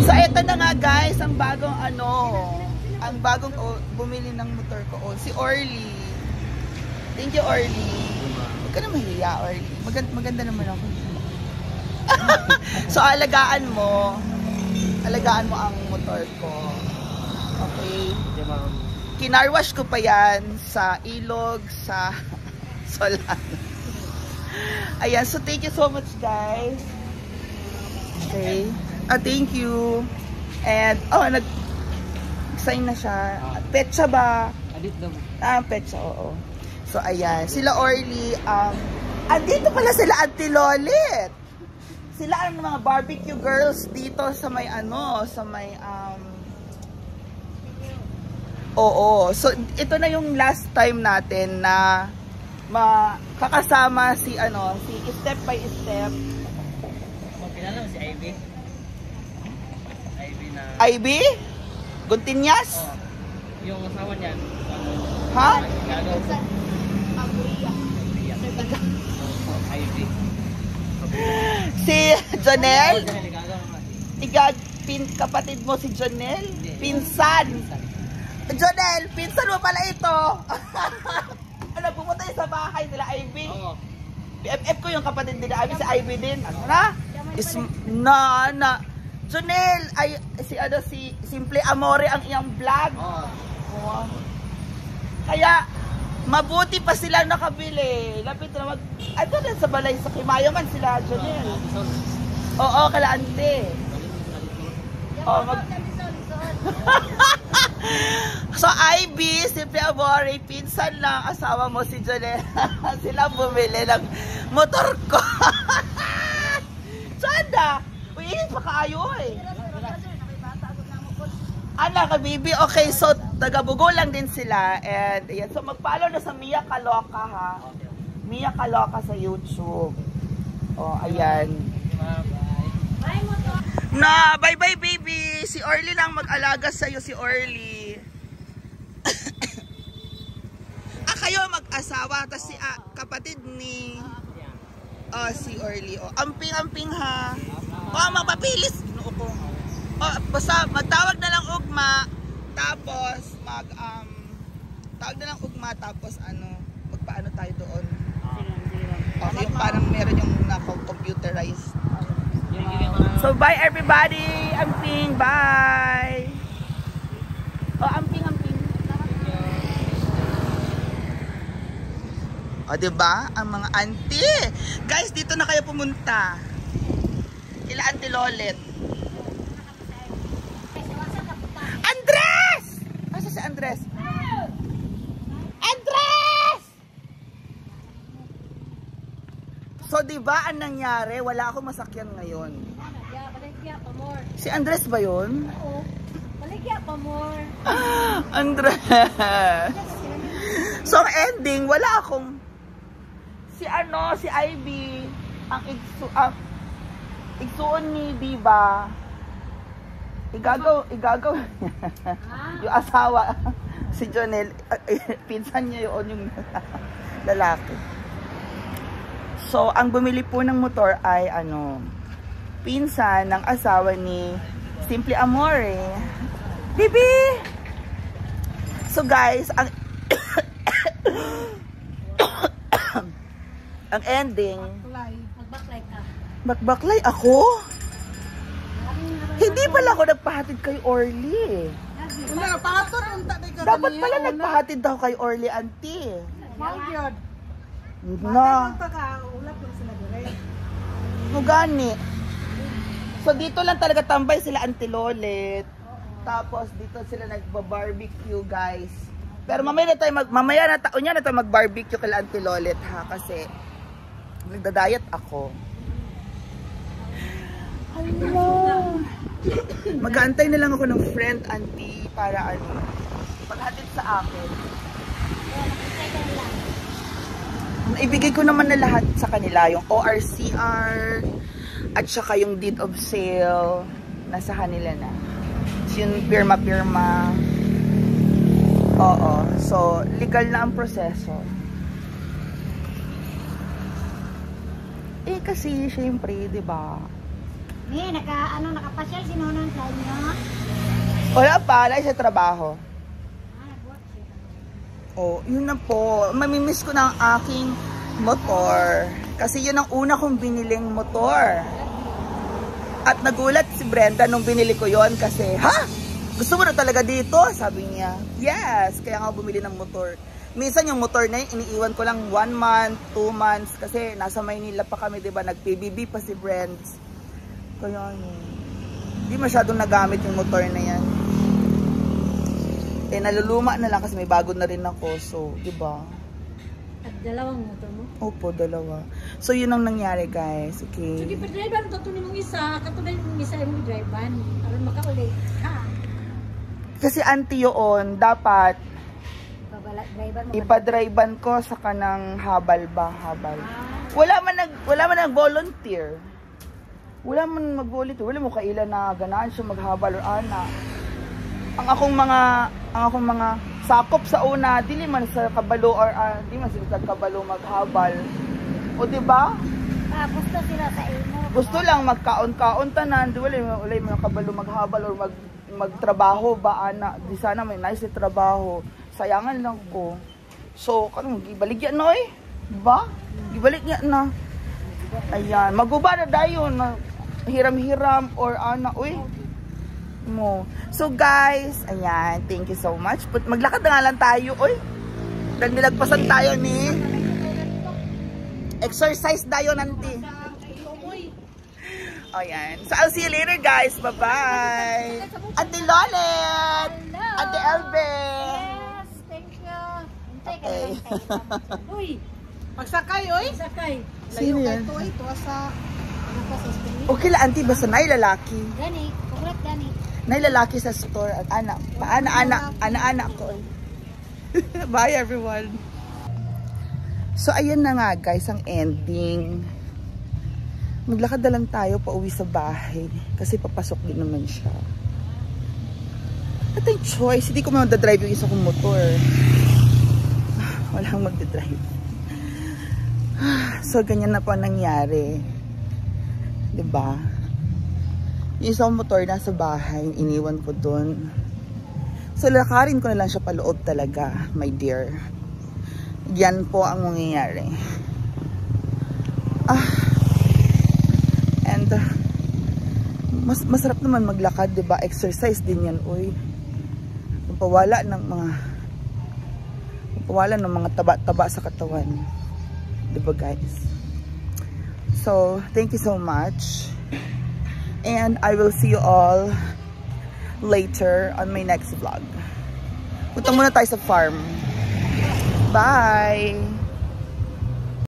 So eto na nga guys, ang bagong bumili ng motor ko, si Orly. Thank you, Orly. Huwag ka na mahiya, Orly. Maganda naman ako. So alagaan mo ang motor ko. Okay? Kinarwash ko pa yan sa ilog, sa Solano. Ayan, so thank you so much guys. Okay. Thank you. And, nag-sign na siya. Petsa ba? Petsa, oo. So, ayan. Sila Orly, andito pala sila Auntie Lolit. Sila ang mga barbecue girls dito sa may So, ito na yung last time natin na makakasama si Step by Step. Kilala mo si Ivy? Ivy? Guntinyas? Oh, yung asawa niyan. Ha? Ivy. Si Jonel? Kapatid mo si Jonel? Pinsan. Jonel, pinsan mo pala ito. Pumunta sa bahay nila Ivy. Oo. BFF ko yung kapatid nila Ivy, si Ivy din. Jonel, si Simple Amore ang iyang vlog. Oh. Kaya mabuti pa sila nakabili. Lapit na din sa balay sa Kimayaman sila, Jonel. Oo, kalaante. So Ivy, Simple Amore, pinsan lang asawa mo si Jonel. Sila bumili ng motor ko. Sada, init pa kaayo eh. Anak ka baby, okay, so tagabugo lang din sila. And ayan, so mag-follow na sa Mia Kaloka ha. Mia Kaloka sa YouTube. Oh, ayan. Na, bye-bye baby. Si Orly lang mag-alaga sa'yo, si Orly. Kayo mag-asawa, tapos si kapatid ni si Orly. Amping-amping ha. Magpapilis. Basta magtawag na lang ugma, tapos magpaano tayo doon. Yung parang meron yung computerized. So bye everybody. Amping, bye. Amping. Diba? Ang mga auntie. Guys, dito na kayo pumunta. Kila Auntie Lolit. Andres! Asa si Andres? Andres! So, diba ang nangyari? Wala akong masakyan ngayon. Si Andres ba yun? Oo. Baligya pa more. Andres! So, ending, wala akong si Ivy, ang igsuon ni Diva, igagaw yung asawa, si Jonel, pinsan niya yung lalaki. So, ang bumili po ng motor ay pinsan ng asawa ni Simple Amore. Bibi! So guys, ang ending, magbaklay ako? Hindi pala ako nagpahatid kay Orly. Dapat pala nagpahatid daw kay Orly, auntie. Gani. So dito lang talaga tambay sila Auntie Lolit. Tapos dito sila nagba-barbecue, guys. Pero mamaya na tayo mag-barbecue kay Auntie Lolit ha, kasi nagda-diet ako. Hello. Mag-aantay na lang ako ng friend auntie para paghatid sa akin. Ibigay ko naman na lahat sa kanila, yung ORCR at saka yung deed of sale nasa kanila na. Yung pirma. Oo. So, legal na ang proseso. Kasi, syempre, diba? Nakapasyal si Nonon sa inyo. Wala pa, dahil sa trabaho. Nag-work siya. Oh, yun na po. Mamimiss ko na ang aking motor. Kasi yun ang una kong biniling motor. At nagulat si Brenda nung binili ko yon kasi, ha? Gusto mo na talaga dito? Sabi niya. Yes, kaya nga bumili ng motor. Minsan yung motor na yun, iniiwan ko lang 1 month, 2 months. Kasi nasa Maynila pa kami, diba? Nag-PBB pa si Brents. Kaya yun. Hindi masyadong nagamit yung motor na yan. Eh, naluluma na lang kasi may bago na rin ako. So, diba? At dalawang motor mo? Opo, dalawa. So, yun ang nangyari, guys. Okay. Sige, pa-driver to mong isa. Katulad mong isa yung driver. Aron makaulit. Ha? Kasi auntie yun, dapat Driver mo. ipa-drivean ko sa kanang habal ba? Habal. Wala man nag-volunteer. Wala man mag-volunteer. Wala mo kailan na ganahan siya maghabal or ana. Ang akong mga sakop sa una, dili man sa kabalo or di man sila kabalo maghabal. O di ba? Gusto sila sa imo. Gusto lang magkaon-kaon tanan, di wala man kabalo maghabal or magtrabaho ba ana. Di sana may nice trabaho. Sayangan lang ko. So, kanong gibaligyan na eh. Diba? Gibalik niya na. Ayan. Maguba na dayon na hiram-hiram or ana. Uy. Mo. So, guys. Ayan. Thank you so much. Maglakad na nga lang tayo. Uy. Dahil nilagpasan tayo ni exercise tayo nanti. Ayan. So, I'll see you later, guys. Bye-bye. Ate Lolet. Ate Elbe. Okay. Uy, Pagsakay, oy. sakay. Sino yan? Ito sa... Ano pa sa street? Okay lang, auntie. Basta nailalaki. Gani, kurat gani. Nailalaki sa store at anak. Ana-anak ko. Bye, everyone. So, ayan na nga, guys, ang ending. Maglakad na lang tayo pa uwi sa bahay. Kasi papasok din naman siya. At ang choice, hindi ko magdadrive yung isa kong motor. Walang magdadrive. So, ganyan na po nangyari. Diba? Yung isang motor nasa bahay, iniwan ko dun. So, lakarin ko na lang siya paloob talaga, my dear. Yan po ang mangyayari. And, masarap naman maglakad, diba? Exercise din yan, uy. Pawala ng mga taba-taba sa katawan. Diba, guys? So, thank you so much. And I will see you all later on my next vlog. Punta muna tayo sa farm. Bye!